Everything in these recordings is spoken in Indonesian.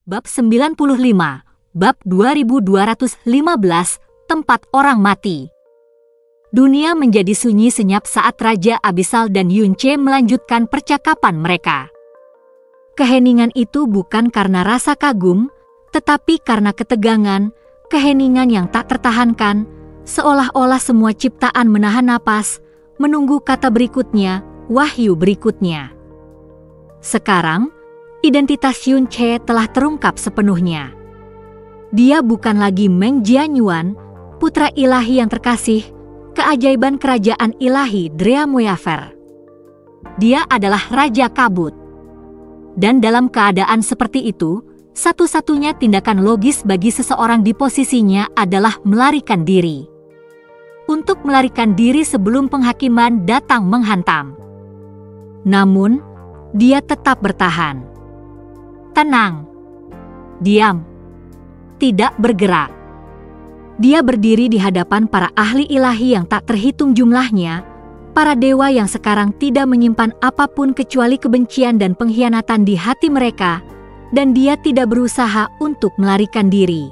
Bab 95, Bab 2215, Tempat Orang Mati. Dunia menjadi sunyi senyap saat Raja Abyssal dan Yunce melanjutkan percakapan mereka. Keheningan itu bukan karena rasa kagum, tetapi karena ketegangan, keheningan yang tak tertahankan, seolah-olah semua ciptaan menahan napas, menunggu kata berikutnya, wahyu berikutnya. Sekarang, identitas Yunce telah terungkap sepenuhnya. Dia bukan lagi Meng Jianyuan, putra ilahi yang terkasih, keajaiban kerajaan ilahi Drea Moyafer. Dia adalah Raja Kabut. Dan dalam keadaan seperti itu, satu-satunya tindakan logis bagi seseorang di posisinya adalah melarikan diri. Untuk melarikan diri sebelum penghakiman datang menghantam. Namun, dia tetap bertahan. Tenang. Diam. Tidak bergerak. Dia berdiri di hadapan para ahli ilahi yang tak terhitung jumlahnya, para dewa yang sekarang tidak menyimpan apapun kecuali kebencian dan pengkhianatan di hati mereka, dan dia tidak berusaha untuk melarikan diri.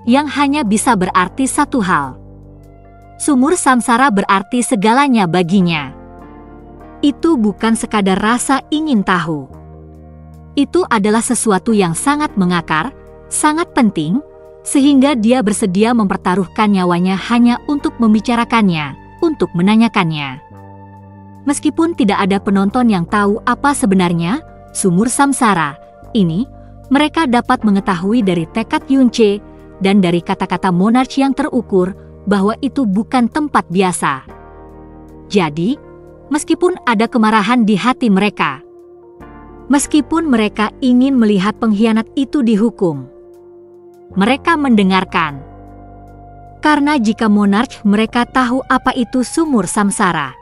Yang hanya bisa berarti satu hal. Sumur samsara berarti segalanya baginya. Itu bukan sekadar rasa ingin tahu. Itu adalah sesuatu yang sangat mengakar, sangat penting, sehingga dia bersedia mempertaruhkan nyawanya hanya untuk membicarakannya, untuk menanyakannya. Meskipun tidak ada penonton yang tahu apa sebenarnya sumur samsara ini, mereka dapat mengetahui dari tekad Yunce dan dari kata-kata monarch yang terukur bahwa itu bukan tempat biasa. Jadi, meskipun ada kemarahan di hati mereka, meskipun mereka ingin melihat pengkhianat itu dihukum, mereka mendengarkan. Karena jika monarch mereka tahu apa itu sumur samsara.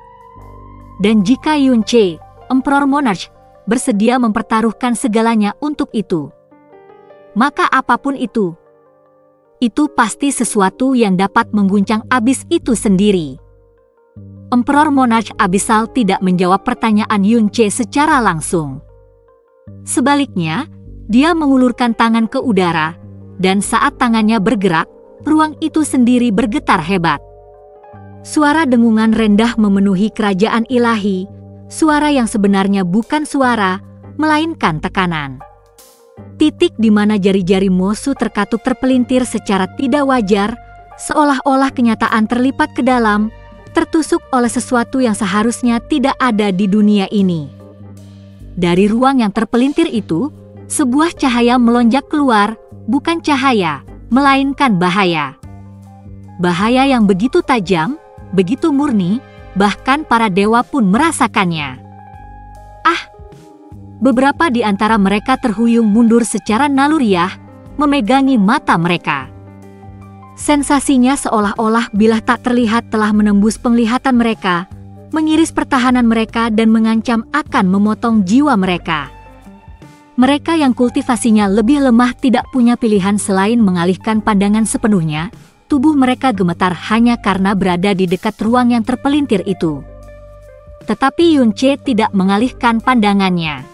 Dan jika Yunce, Emperor Monarch, bersedia mempertaruhkan segalanya untuk itu, maka apapun itu pasti sesuatu yang dapat mengguncang abis itu sendiri. Emperor Monarch Abyssal tidak menjawab pertanyaan Yunce secara langsung. Sebaliknya, dia mengulurkan tangan ke udara, dan saat tangannya bergerak, ruang itu sendiri bergetar hebat. Suara dengungan rendah memenuhi kerajaan ilahi, suara yang sebenarnya bukan suara, melainkan tekanan. Titik di mana jari-jari Mosu terkatup terpelintir secara tidak wajar, seolah-olah kenyataan terlipat ke dalam, tertusuk oleh sesuatu yang seharusnya tidak ada di dunia ini. Dari ruang yang terpelintir itu, sebuah cahaya melonjak keluar, bukan cahaya, melainkan bahaya. Bahaya yang begitu tajam, begitu murni, bahkan para dewa pun merasakannya. Beberapa di antara mereka terhuyung mundur secara naluriah, memegangi mata mereka. Sensasinya seolah-olah bilah tak terlihat telah menembus penglihatan mereka, mengiris pertahanan mereka dan mengancam akan memotong jiwa mereka. Mereka yang kultivasinya lebih lemah tidak punya pilihan selain mengalihkan pandangan sepenuhnya, tubuh mereka gemetar hanya karena berada di dekat ruang yang terpelintir itu. Tetapi Yunce tidak mengalihkan pandangannya.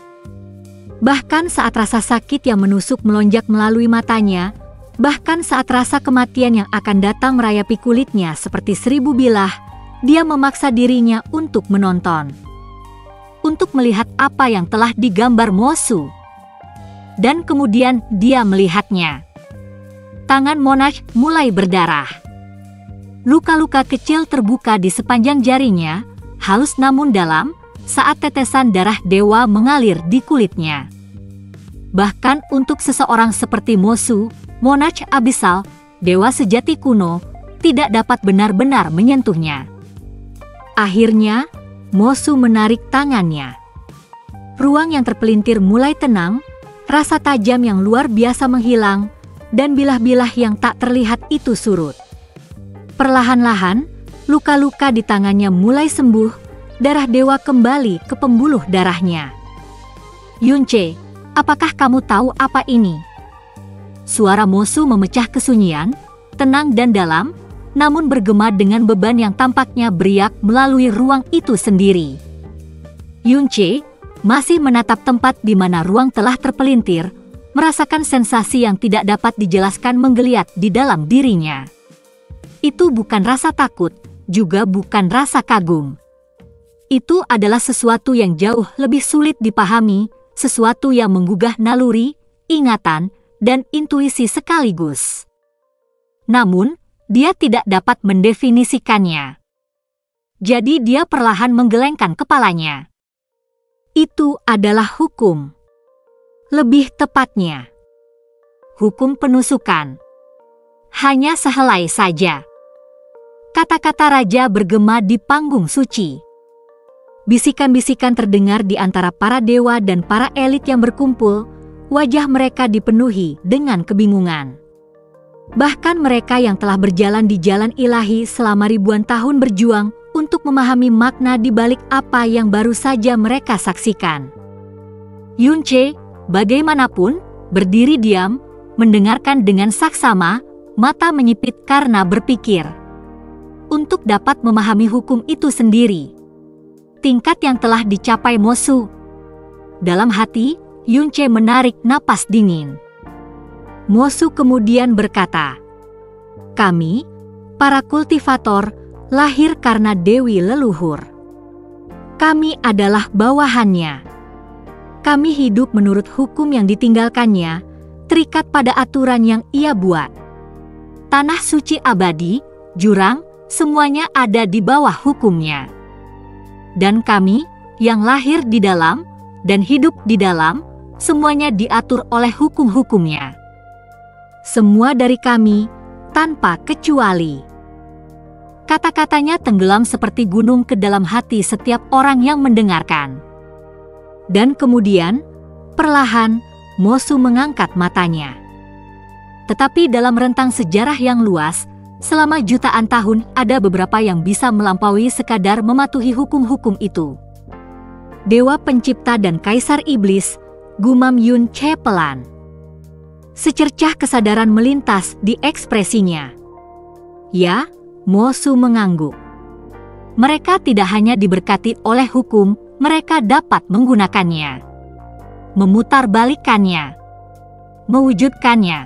Bahkan saat rasa sakit yang menusuk melonjak melalui matanya, bahkan saat rasa kematian yang akan datang merayapi kulitnya seperti 1000 bilah, dia memaksa dirinya untuk menonton. Untuk melihat apa yang telah digambar Mosu. Dan kemudian dia melihatnya. Tangan monarch mulai berdarah. Luka-luka kecil terbuka di sepanjang jarinya, halus namun dalam, saat tetesan darah dewa mengalir di kulitnya. Bahkan untuk seseorang seperti Mosu, Monarch Abyssal, dewa sejati kuno, tidak dapat benar-benar menyentuhnya. Akhirnya, Mosu menarik tangannya. Ruang yang terpelintir mulai tenang, rasa tajam yang luar biasa menghilang, dan bilah-bilah yang tak terlihat itu surut. Perlahan-lahan, luka-luka di tangannya mulai sembuh, darah dewa kembali ke pembuluh darahnya. Yunce, apakah kamu tahu apa ini? Suara Mosu memecah kesunyian, tenang dan dalam, namun bergema dengan beban yang tampaknya beriak melalui ruang itu sendiri. Yunce masih menatap tempat di mana ruang telah terpelintir, merasakan sensasi yang tidak dapat dijelaskan menggeliat di dalam dirinya. Itu bukan rasa takut, juga bukan rasa kagum. Itu adalah sesuatu yang jauh lebih sulit dipahami, sesuatu yang menggugah naluri, ingatan, dan intuisi sekaligus. Namun, dia tidak dapat mendefinisikannya. Jadi dia perlahan menggelengkan kepalanya. Itu adalah hukum. Lebih tepatnya, hukum penusukan. Hanya sehelai saja. Kata-kata raja bergema di panggung suci. Bisikan-bisikan terdengar di antara para dewa dan para elit yang berkumpul. Wajah mereka dipenuhi dengan kebingungan. Bahkan mereka yang telah berjalan di jalan ilahi selama ribuan tahun berjuang untuk memahami makna di balik apa yang baru saja mereka saksikan. Yunche, bagaimanapun, berdiri diam, mendengarkan dengan saksama, mata menyipit karena berpikir. Untuk dapat memahami hukum itu sendiri. Tingkat yang telah dicapai Mosu. Dalam hati, Yunche menarik napas dingin. Mosu kemudian berkata, "Kami, para kultivator, lahir karena Dewi leluhur. Kami adalah bawahannya. Kami hidup menurut hukum yang ditinggalkannya, terikat pada aturan yang ia buat. Tanah suci abadi, jurang, semuanya ada di bawah hukumnya. Dan kami, yang lahir di dalam, dan hidup di dalam, semuanya diatur oleh hukum-hukumnya. Semua dari kami, tanpa kecuali." Kata-katanya tenggelam seperti gunung ke dalam hati setiap orang yang mendengarkan. Dan kemudian, perlahan, Mosu mengangkat matanya. Tetapi dalam rentang sejarah yang luas, selama jutaan tahun ada beberapa yang bisa melampaui sekadar mematuhi hukum-hukum itu. Dewa pencipta dan kaisar iblis, gumam Yunche pelan. Secercah kesadaran melintas di ekspresinya. Ya, Mosu mengangguk. Mereka tidak hanya diberkati oleh hukum, mereka dapat menggunakannya, memutarbalikannya, mewujudkannya.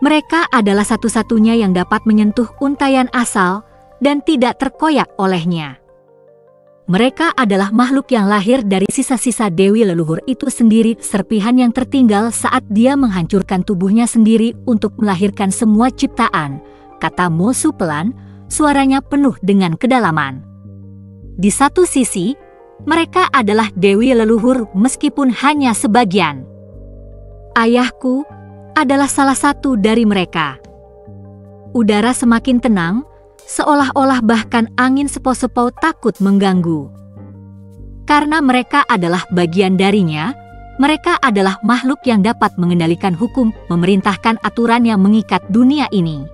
Mereka adalah satu-satunya yang dapat menyentuh untayan asal dan tidak terkoyak olehnya. Mereka adalah makhluk yang lahir dari sisa-sisa Dewi leluhur itu sendiri, serpihan yang tertinggal saat dia menghancurkan tubuhnya sendiri untuk melahirkan semua ciptaan, kata Mosu pelan, suaranya penuh dengan kedalaman. Di satu sisi, mereka adalah Dewi leluhur meskipun hanya sebagian. Ayahku adalah salah satu dari mereka. Udara semakin tenang, seolah-olah bahkan angin sepau-sepau takut mengganggu. Karena mereka adalah bagian darinya, mereka adalah makhluk yang dapat mengendalikan hukum, memerintahkan aturan yang mengikat dunia ini.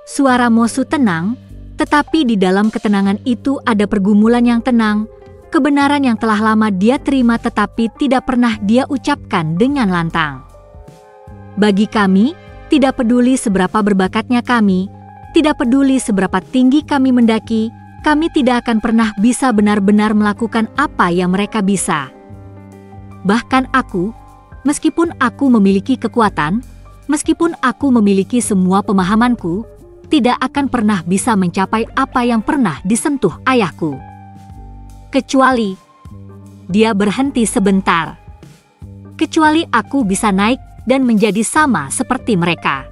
Suara Mosu tenang, tetapi di dalam ketenangan itu ada pergumulan yang tenang, kebenaran yang telah lama dia terima tetapi tidak pernah dia ucapkan dengan lantang. Bagi kami, tidak peduli seberapa berbakatnya kami, tidak peduli seberapa tinggi kami mendaki, kami tidak akan pernah bisa benar-benar melakukan apa yang mereka bisa. Bahkan aku, meskipun aku memiliki kekuatan, meskipun aku memiliki semua pemahamanku, tidak akan pernah bisa mencapai apa yang pernah disentuh ayahku. Kecuali, dia berhenti sebentar. Kecuali aku bisa naik dan menjadi sama seperti mereka.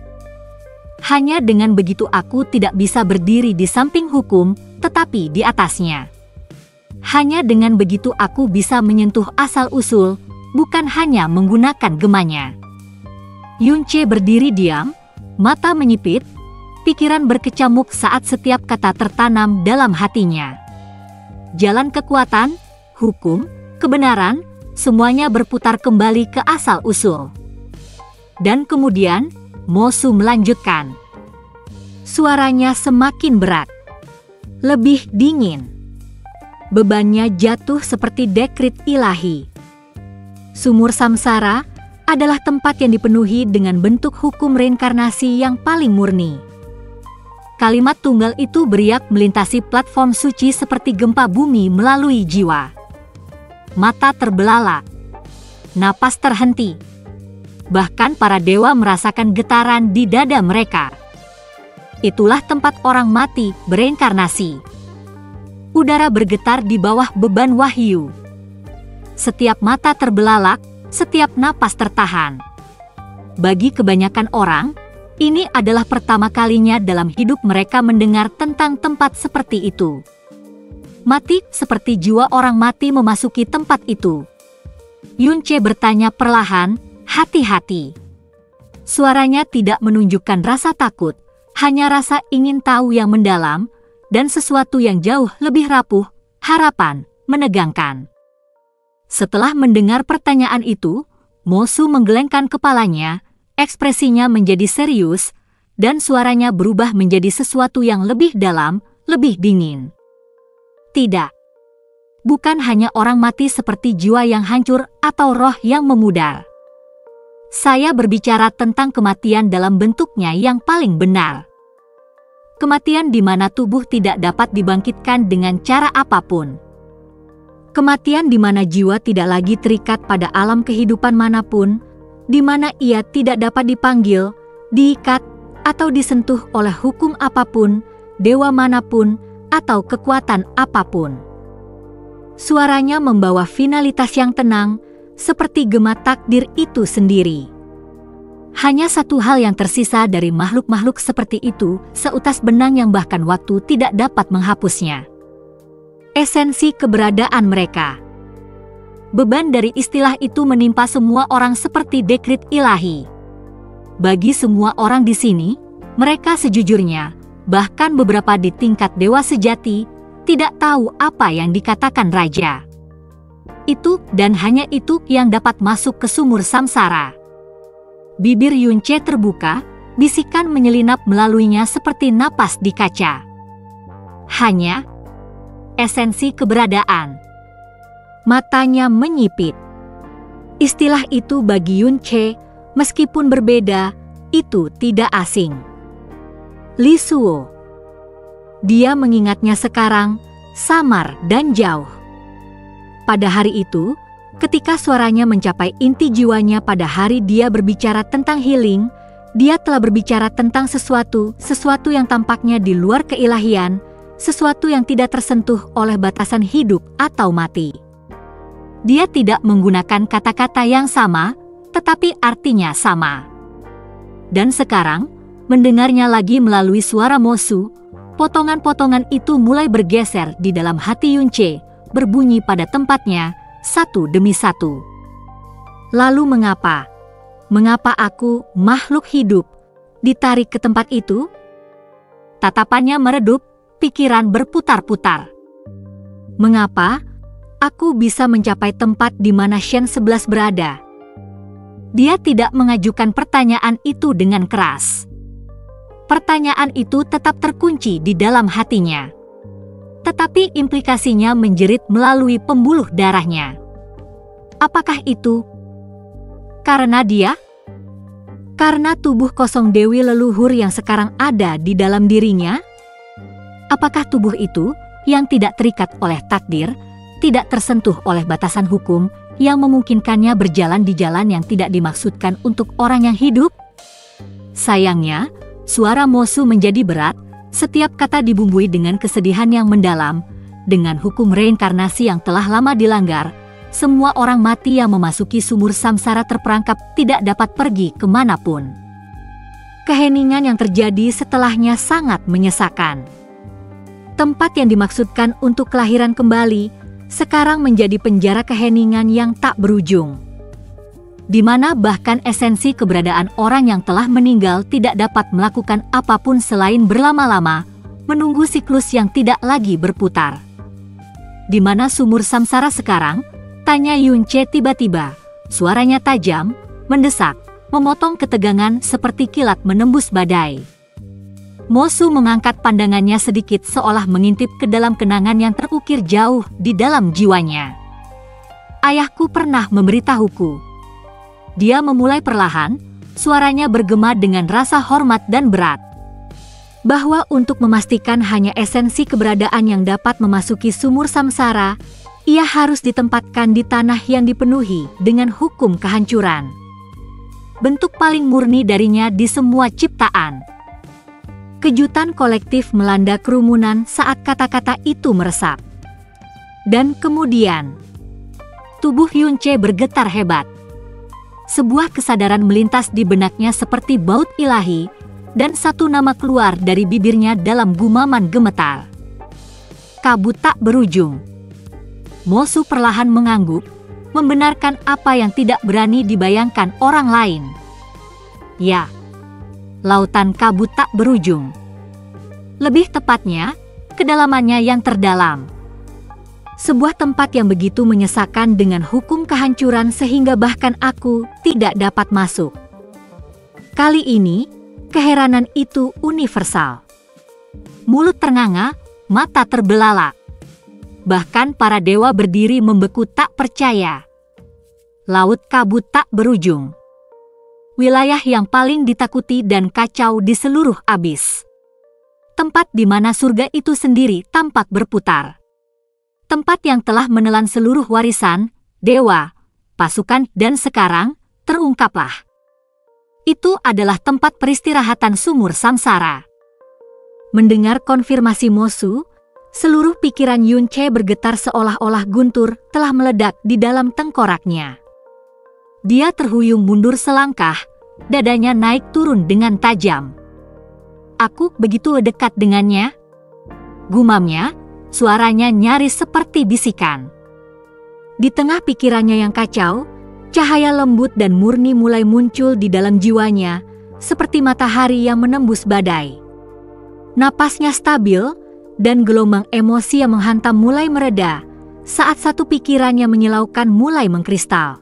Hanya dengan begitu aku tidak bisa berdiri di samping hukum, tetapi di atasnya. Hanya dengan begitu aku bisa menyentuh asal-usul, bukan hanya menggunakan gemanya. Yunche berdiri diam, mata menyipit, pikiran berkecamuk saat setiap kata tertanam dalam hatinya. Jalan kekuatan, hukum, kebenaran, semuanya berputar kembali ke asal-usul. Dan kemudian, Mosu melanjutkan. Suaranya semakin berat, lebih dingin. Bebannya jatuh seperti dekrit ilahi. Sumur samsara adalah tempat yang dipenuhi dengan bentuk hukum reinkarnasi yang paling murni. Kalimat tunggal itu beriak melintasi platform suci seperti gempa bumi melalui jiwa. Mata terbelalak, napas terhenti, Bahkan para dewa merasakan getaran di dada mereka. Itulah tempat orang mati bereinkarnasi. Udara bergetar di bawah beban wahyu. Setiap mata terbelalak, setiap napas tertahan. Bagi kebanyakan orang, ini adalah pertama kalinya dalam hidup mereka mendengar tentang tempat seperti itu. Mati seperti jiwa orang mati memasuki tempat itu. Yunche bertanya perlahan, hati-hati. Suaranya tidak menunjukkan rasa takut, hanya rasa ingin tahu yang mendalam, dan sesuatu yang jauh lebih rapuh, harapan, menegangkan. Setelah mendengar pertanyaan itu, Mosu menggelengkan kepalanya, ekspresinya menjadi serius, dan suaranya berubah menjadi sesuatu yang lebih dalam, lebih dingin. Tidak. Bukan hanya orang mati seperti jiwa yang hancur atau roh yang memudar. Saya berbicara tentang kematian dalam bentuknya yang paling benar. Kematian di mana tubuh tidak dapat dibangkitkan dengan cara apapun. Kematian di mana jiwa tidak lagi terikat pada alam kehidupan manapun, di mana ia tidak dapat dipanggil, diikat, atau disentuh oleh hukum apapun, dewa manapun, atau kekuatan apapun. Suaranya membawa finalitas yang tenang, seperti gema takdir itu sendiri. Hanya satu hal yang tersisa dari makhluk-makhluk seperti itu, seutas benang yang bahkan waktu tidak dapat menghapusnya. Esensi keberadaan mereka. Beban dari istilah itu menimpa semua orang seperti dekrit ilahi. Bagi semua orang di sini, mereka sejujurnya, bahkan beberapa di tingkat dewa sejati, tidak tahu apa yang dikatakan raja. Itu dan hanya itu yang dapat masuk ke sumur samsara. Bibir Yunche terbuka, bisikan menyelinap melaluinya seperti napas di kaca. Hanya esensi keberadaan. Matanya menyipit. Istilah itu bagi Yunche, meskipun berbeda, itu tidak asing. Li Suo. Dia mengingatnya sekarang, samar dan jauh. Pada hari itu, ketika suaranya mencapai inti jiwanya pada hari dia berbicara tentang healing, dia telah berbicara tentang sesuatu yang tampaknya di luar keilahian, sesuatu yang tidak tersentuh oleh batasan hidup atau mati. Dia tidak menggunakan kata-kata yang sama, tetapi artinya sama. Dan sekarang, mendengarnya lagi melalui suara Mosu, potongan-potongan itu mulai bergeser di dalam hati Yunche, berbunyi pada tempatnya, satu demi satu. Lalu mengapa? Mengapa aku, makhluk hidup, ditarik ke tempat itu? Tatapannya meredup, pikiran berputar-putar. Mengapa aku bisa mencapai tempat di mana Shen 11 berada? Dia tidak mengajukan pertanyaan itu dengan keras. Pertanyaan itu tetap terkunci di dalam hatinya. Tetapi implikasinya menjerit melalui pembuluh darahnya. Apakah itu karena dia? Karena tubuh kosong Dewi leluhur yang sekarang ada di dalam dirinya? Apakah tubuh itu, yang tidak terikat oleh takdir, tidak tersentuh oleh batasan hukum, yang memungkinkannya berjalan di jalan yang tidak dimaksudkan untuk orang yang hidup? Sayangnya, suara Mosu menjadi berat, setiap kata dibumbui dengan kesedihan yang mendalam, dengan hukum reinkarnasi yang telah lama dilanggar. Semua orang mati yang memasuki sumur samsara terperangkap tidak dapat pergi kemanapun. Keheningan yang terjadi setelahnya sangat menyesakan. Tempat yang dimaksudkan untuk kelahiran kembali, sekarang menjadi penjara keheningan yang tak berujung. Di mana bahkan esensi keberadaan orang yang telah meninggal tidak dapat melakukan apapun selain berlama-lama, menunggu siklus yang tidak lagi berputar. Di mana sumur samsara sekarang? Tanya Yunche tiba-tiba, suaranya tajam, mendesak, memotong ketegangan seperti kilat menembus badai. Mosu mengangkat pandangannya sedikit seolah mengintip ke dalam kenangan yang terukir jauh di dalam jiwanya. Ayahku pernah memberitahuku. Dia memulai perlahan, suaranya bergema dengan rasa hormat dan berat. Bahwa untuk memastikan hanya esensi keberadaan yang dapat memasuki sumur samsara, ia harus ditempatkan di tanah yang dipenuhi dengan hukum kehancuran. bentuk paling murni darinya di semua ciptaan. Kejutan kolektif melanda kerumunan saat kata-kata itu meresap. Dan kemudian, tubuh Yun-che bergetar hebat. Sebuah kesadaran melintas di benaknya seperti baut ilahi, dan satu nama keluar dari bibirnya dalam gumaman gemetar. Kabut tak berujung. Mosu perlahan mengangguk, membenarkan apa yang tidak berani dibayangkan orang lain. Ya, lautan kabut tak berujung. Lebih tepatnya, kedalamannya yang terdalam. Sebuah tempat yang begitu menyesakan dengan hukum kehancuran sehingga bahkan aku tidak dapat masuk. Kali ini, keheranan itu universal. Mulut ternganga, mata terbelalak. Bahkan para dewa berdiri membeku tak percaya. Laut kabut tak berujung. Wilayah yang paling ditakuti dan kacau di seluruh abis. Tempat di mana surga itu sendiri tampak berputar. Tempat yang telah menelan seluruh warisan, dewa, pasukan dan sekarang, terungkaplah. Itu adalah tempat peristirahatan sumur samsara. Mendengar konfirmasi Mosu, seluruh pikiran Yun-che bergetar seolah-olah guntur telah meledak di dalam tengkoraknya. Dia terhuyung mundur selangkah, dadanya naik turun dengan tajam. Aku begitu dekat dengannya. Gumamnya, suaranya nyaris seperti bisikan. Di tengah pikirannya yang kacau, cahaya lembut dan murni mulai muncul di dalam jiwanya, seperti matahari yang menembus badai. Napasnya stabil, dan gelombang emosi yang menghantam mulai mereda, saat satu pikirannya menyilaukan mulai mengkristal.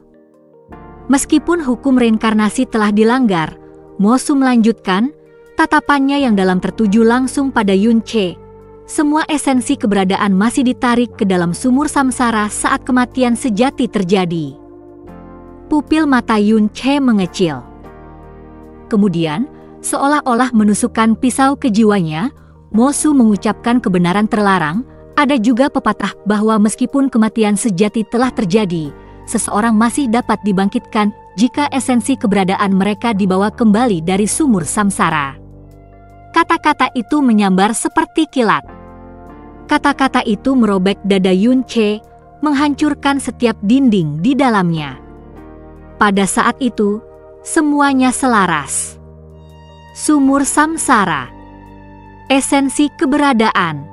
Meskipun hukum reinkarnasi telah dilanggar, Mosu melanjutkan, tatapannya yang dalam tertuju langsung pada Yun-che. Semua esensi keberadaan masih ditarik ke dalam sumur samsara saat kematian sejati terjadi. Pupil mata Yun-che mengecil. Kemudian, seolah-olah menusukkan pisau ke jiwanya, Mosu mengucapkan kebenaran terlarang. Ada juga pepatah bahwa meskipun kematian sejati telah terjadi, seseorang masih dapat dibangkitkan jika esensi keberadaan mereka dibawa kembali dari sumur samsara. Kata-kata itu menyambar seperti kilat. Kata-kata itu merobek dada Yun-che, menghancurkan setiap dinding di dalamnya. Pada saat itu, semuanya selaras. Sumur samsara. Esensi keberadaan.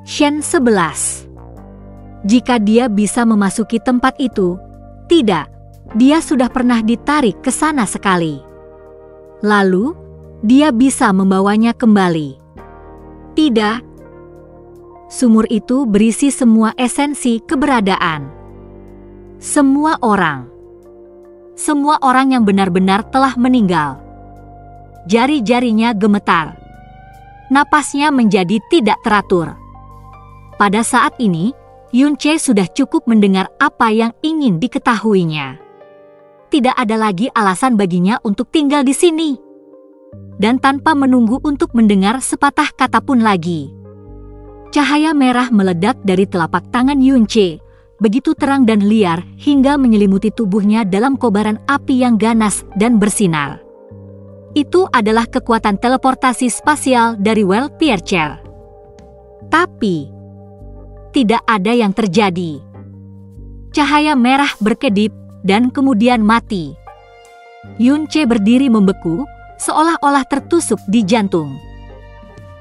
Shen 11. Jika dia bisa memasuki tempat itu, tidak, dia sudah pernah ditarik ke sana sekali. Lalu, dia bisa membawanya kembali. Tidak. Sumur itu berisi semua esensi keberadaan. Semua orang yang benar-benar telah meninggal. Jari-jarinya gemetar. Napasnya menjadi tidak teratur. Pada saat ini, Yun-che sudah cukup mendengar apa yang ingin diketahuinya. Tidak ada lagi alasan baginya untuk tinggal di sini. Dan tanpa menunggu untuk mendengar sepatah kata pun lagi. Cahaya merah meledak dari telapak tangan Yun-che, begitu terang dan liar hingga menyelimuti tubuhnya dalam kobaran api yang ganas dan bersinar. Itu adalah kekuatan teleportasi spasial dari Well-Piercer. Tapi, tidak ada yang terjadi. Cahaya merah berkedip dan kemudian mati. Yun-che berdiri membeku, seolah-olah tertusuk di jantung.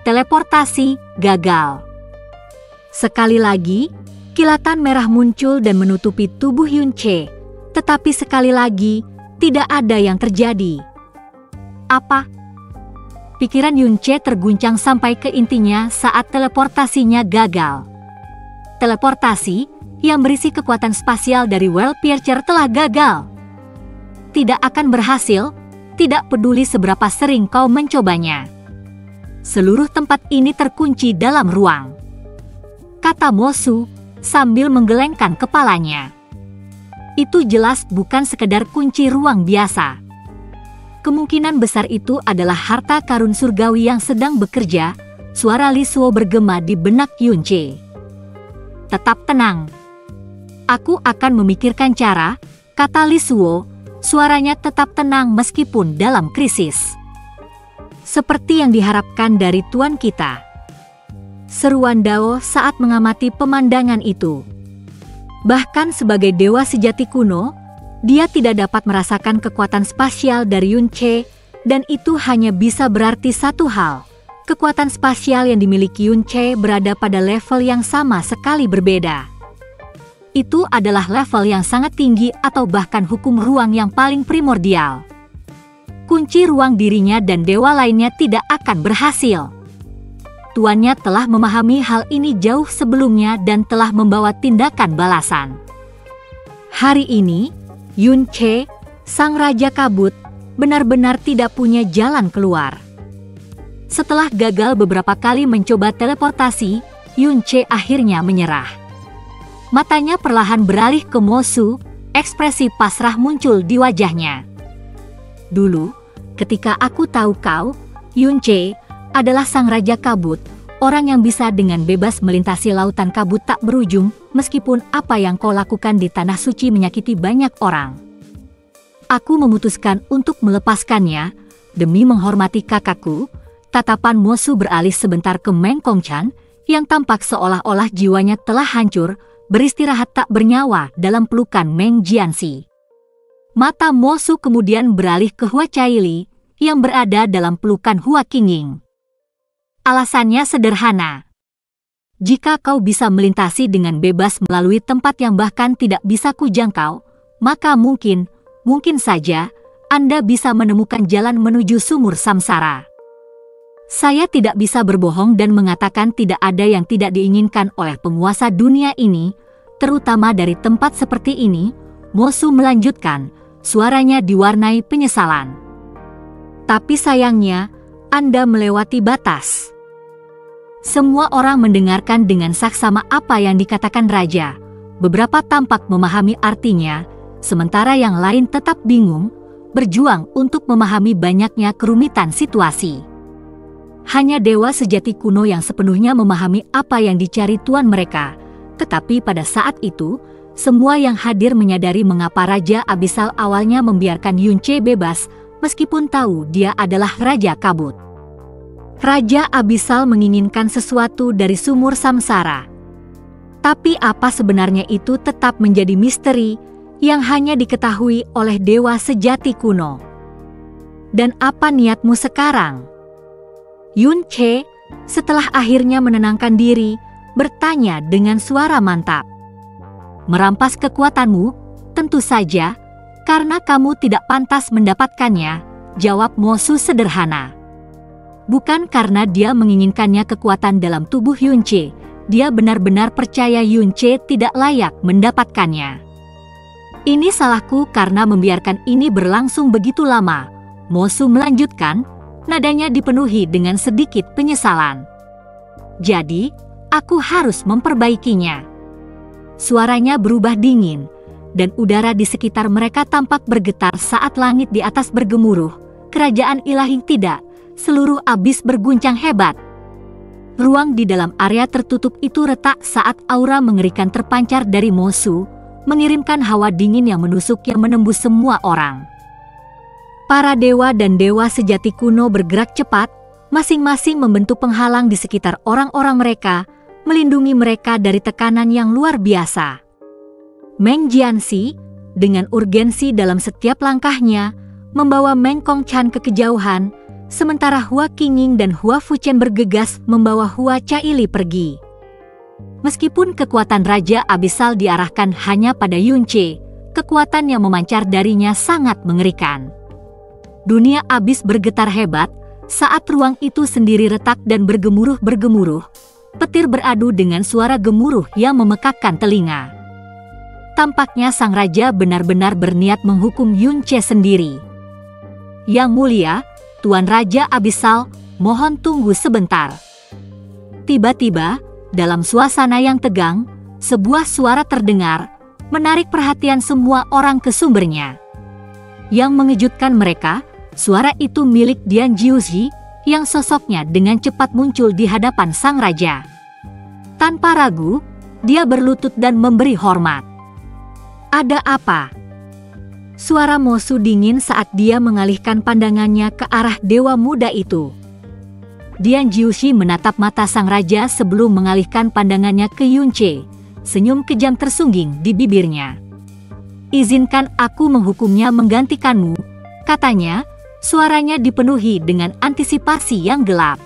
Teleportasi gagal. Sekali lagi, kilatan merah muncul dan menutupi tubuh Yun-che, tetapi sekali lagi, tidak ada yang terjadi. Apa? Pikiran Yun-che terguncang sampai ke intinya saat teleportasinya gagal. Teleportasi yang berisi kekuatan spasial dari Well-Piercer telah gagal. Tidak akan berhasil, tidak peduli seberapa sering kau mencobanya. Seluruh tempat ini terkunci dalam ruang. Kata Mosu sambil menggelengkan kepalanya. Itu jelas bukan sekedar kunci ruang biasa. Kemungkinan besar itu adalah harta karun surgawi yang sedang bekerja, suara Lisuo bergema di benak Yun-che. Tetap tenang. Aku akan memikirkan cara, kata Lisuo, suaranya tetap tenang meskipun dalam krisis. Seperti yang diharapkan dari Tuan kita. Seruan Dao saat mengamati pemandangan itu. Bahkan sebagai dewa sejati kuno, dia tidak dapat merasakan kekuatan spasial dari Yunche, dan itu hanya bisa berarti satu hal. Kekuatan spasial yang dimiliki Yunche berada pada level yang sama sekali berbeda. Itu adalah level yang sangat tinggi atau bahkan hukum ruang yang paling primordial. Kunci ruang dirinya dan dewa lainnya tidak akan berhasil. Tuannya telah memahami hal ini jauh sebelumnya dan telah membawa tindakan balasan. Hari ini, Yunche, sang Raja Kabut, benar-benar tidak punya jalan keluar. Setelah gagal beberapa kali mencoba teleportasi, Yunche akhirnya menyerah. Matanya perlahan beralih ke Mosu, ekspresi pasrah muncul di wajahnya. Dulu, ketika aku tahu kau, Yunche, adalah sang Raja Kabut, orang yang bisa dengan bebas melintasi lautan kabut tak berujung, meskipun apa yang kau lakukan di Tanah Suci menyakiti banyak orang. Aku memutuskan untuk melepaskannya, demi menghormati kakakku. Tatapan Mosu beralih sebentar ke Meng Kongchan, yang tampak seolah-olah jiwanya telah hancur, beristirahat tak bernyawa dalam pelukan Meng Jianxi. Mata Mosu kemudian beralih ke Hua Caili, yang berada dalam pelukan Hua Qingying. Alasannya sederhana. Jika kau bisa melintasi dengan bebas melalui tempat yang bahkan tidak bisa kujangkau, maka mungkin saja Anda bisa menemukan jalan menuju sumur samsara. Saya tidak bisa berbohong dan mengatakan tidak ada yang tidak diinginkan oleh penguasa dunia ini, terutama dari tempat seperti ini. Mosu melanjutkan, suaranya diwarnai penyesalan. Tapi sayangnya, Anda melewati batas. Semua orang mendengarkan dengan saksama apa yang dikatakan raja. Beberapa tampak memahami artinya, sementara yang lain tetap bingung, berjuang untuk memahami banyaknya kerumitan situasi. Hanya dewa sejati kuno yang sepenuhnya memahami apa yang dicari tuan mereka, tetapi pada saat itu, semua yang hadir menyadari mengapa Raja Abisal awalnya membiarkan Yunche bebas, meskipun tahu dia adalah Raja Kabut. Raja Abisal menginginkan sesuatu dari sumur samsara. Tapi apa sebenarnya itu tetap menjadi misteri yang hanya diketahui oleh dewa sejati kuno. Dan apa niatmu sekarang? Yunche, setelah akhirnya menenangkan diri, bertanya dengan suara mantap. Merampas kekuatanmu? Tentu saja, karena kamu tidak pantas mendapatkannya, jawab Mosu sederhana. Bukan karena dia menginginkannya kekuatan dalam tubuh Yunche, dia benar-benar percaya Yunche tidak layak mendapatkannya. Ini salahku karena membiarkan ini berlangsung begitu lama, Mosu melanjutkan, nadanya dipenuhi dengan sedikit penyesalan. Jadi, aku harus memperbaikinya. Suaranya berubah dingin, dan udara di sekitar mereka tampak bergetar saat langit di atas bergemuruh. Kerajaan ilahi tidak, seluruh abis berguncang hebat. Ruang di dalam area tertutup itu retak saat aura mengerikan terpancar dari Mosu, mengirimkan hawa dingin yang menusuk yang menembus semua orang. Para dewa dan dewa sejati kuno bergerak cepat, masing-masing membentuk penghalang di sekitar orang-orang mereka, melindungi mereka dari tekanan yang luar biasa. Meng Jianxi, dengan urgensi dalam setiap langkahnya, membawa Meng Kongchan ke kejauhan, sementara Hua Qingying dan Hua Fuchen bergegas membawa Hua Caili pergi. Meskipun kekuatan Raja Abisal diarahkan hanya pada Yunche, kekuatan yang memancar darinya sangat mengerikan. Dunia abis bergetar hebat, saat ruang itu sendiri retak dan bergemuruh-bergemuruh, petir beradu dengan suara gemuruh yang memekakkan telinga. Tampaknya sang raja benar-benar berniat menghukum Yunche sendiri. Yang mulia, Tuan Raja Abisal, mohon tunggu sebentar. Tiba-tiba, dalam suasana yang tegang, sebuah suara terdengar, menarik perhatian semua orang ke sumbernya. Yang mengejutkan mereka, suara itu milik Dian Jiuzi, yang sosoknya dengan cepat muncul di hadapan sang raja. Tanpa ragu, dia berlutut dan memberi hormat. Ada apa? Suara Mosu dingin saat dia mengalihkan pandangannya ke arah dewa muda itu. Dian Jiushi menatap mata sang raja sebelum mengalihkan pandangannya ke Yunce. Senyum kejam tersungging di bibirnya. "Izinkan aku menghukumnya menggantikanmu," katanya, suaranya dipenuhi dengan antisipasi yang gelap.